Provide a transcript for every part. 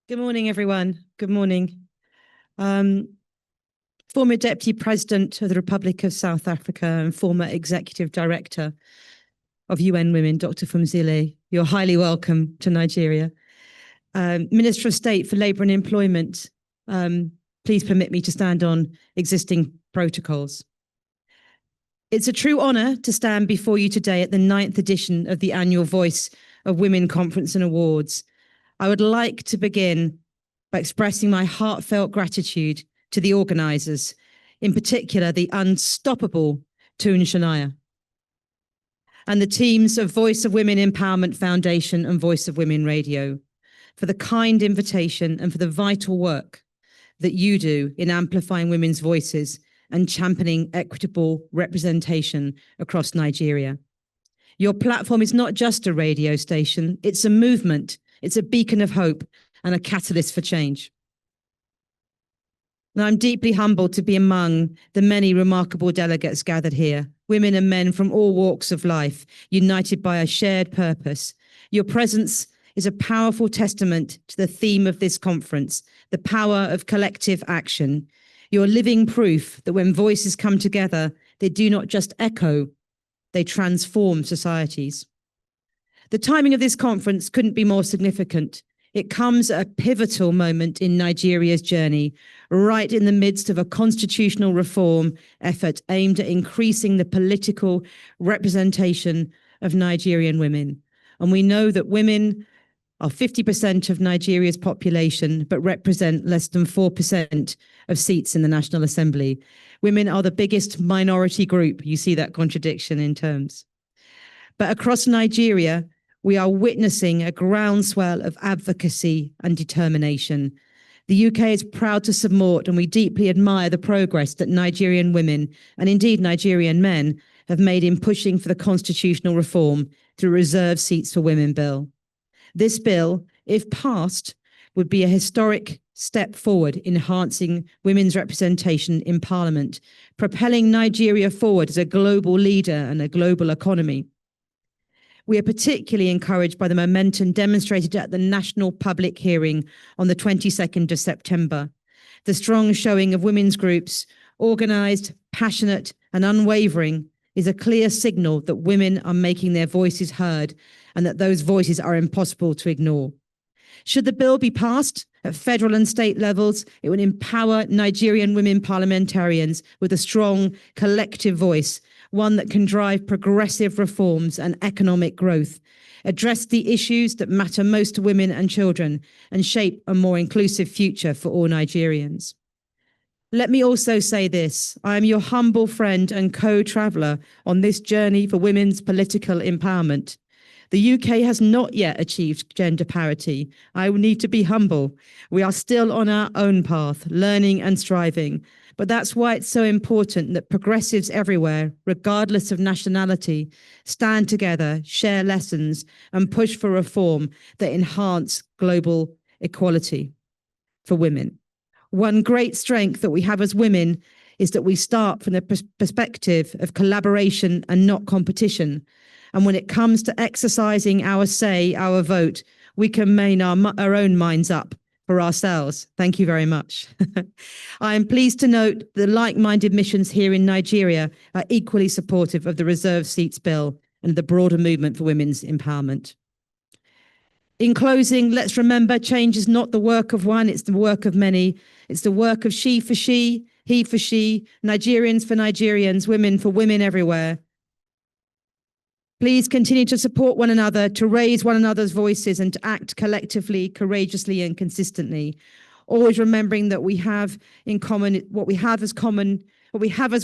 Good morning, everyone. Good morning. Former Deputy President of the Republic of South Africa and former Executive Director of UN Women, Dr. Phumzile, you're highly welcome to Nigeria. Minister of State for Labour and Employment, please permit me to stand on existing protocols. It's a true honour to stand before you today at the 9th edition of the annual Voice of Women Conference and Awards. I would like to begin by expressing my heartfelt gratitude to the organisers, in particular the unstoppable Toon Shania, and the teams of Voice of Women Empowerment Foundation and Voice of Women Radio, for the kind invitation and for the vital work that you do in amplifying women's voices and championing equitable representation across Nigeria. Your platform is not just a radio station, it's a movement, it's a beacon of hope and a catalyst for change. Now, I'm deeply humbled to be among the many remarkable delegates gathered here, women and men from all walks of life, united by a shared purpose. Your presence is a powerful testament to the theme of this conference, the power of collective action. You're living proof that when voices come together, they do not just echo, they transform societies. The timing of this conference couldn't be more significant. It comes at a pivotal moment in Nigeria's journey, right in the midst of a constitutional reform effort aimed at increasing the political representation of Nigerian women. And we know that women are 50% of Nigeria's population, but represent less than 4% of seats in the National Assembly. Women are the biggest minority group. You see that contradiction in terms. But across Nigeria, we are witnessing a groundswell of advocacy and determination. The UK is proud to support, and we deeply admire the progress that Nigerian women, and indeed Nigerian men, have made in pushing for the constitutional reform through Reserved Seats for Women bill. This bill, if passed, would be a historic step forward in enhancing women's representation in Parliament, propelling Nigeria forward as a global leader and a global economy. We are particularly encouraged by the momentum demonstrated at the national public hearing on the 22nd of September. The strong showing of women's groups, organised, passionate and unwavering, is a clear signal that women are making their voices heard and that those voices are impossible to ignore. Should the bill be passed at federal and state levels, it would empower Nigerian women parliamentarians with a strong collective voice, one that can drive progressive reforms and economic growth, address the issues that matter most to women and children, and shape a more inclusive future for all Nigerians. Let me also say this: I am your humble friend and co-traveller on this journey for women's political empowerment. The UK has not yet achieved gender parity. I will need to be humble. We are still on our own path, learning and striving. But that's why it's so important that progressives everywhere, regardless of nationality, stand together, share lessons, and push for reform that enhance global equality for women. One great strength that we have as women is that we start from the perspective of collaboration and not competition. And when it comes to exercising our say, our vote, we can make our own minds up for ourselves. Thank you very much. I am pleased to note the like-minded missions here in Nigeria are equally supportive of the Reserved Seats Bill and the broader movement for women's empowerment. In closing, let's remember change is not the work of one, it's the work of many. It's the work of she for she, he for she, Nigerians for Nigerians, women for women everywhere. Please continue to support one another, to raise one another's voices and to act collectively, courageously and consistently. Always remembering that we have in common, what we have as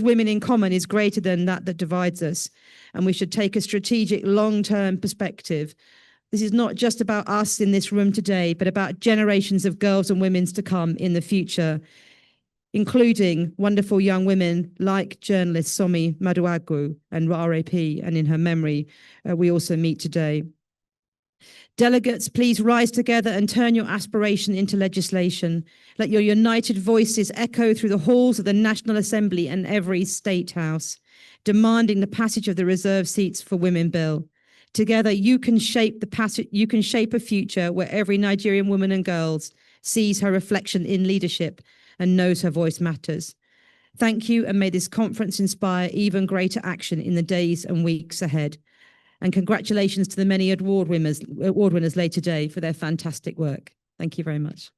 women in common is greater than that divides us. And we should take a strategic long-term perspective. This is not just about us in this room today, but about generations of girls and women to come in the future, including wonderful young women like journalist Somi Maduagwu and RAP, and in her memory, we also meet today. Delegates, please rise together and turn your aspiration into legislation. Let your united voices echo through the halls of the National Assembly and every state house, demanding the passage of the Reserved Seats for Women bill. Together, you can shape a future where every Nigerian woman and girls sees her reflection in leadership, and knows her voice matters. Thank you, and may this conference inspire even greater action in the days and weeks ahead. And congratulations to the many award winners late today for their fantastic work. Thank you very much.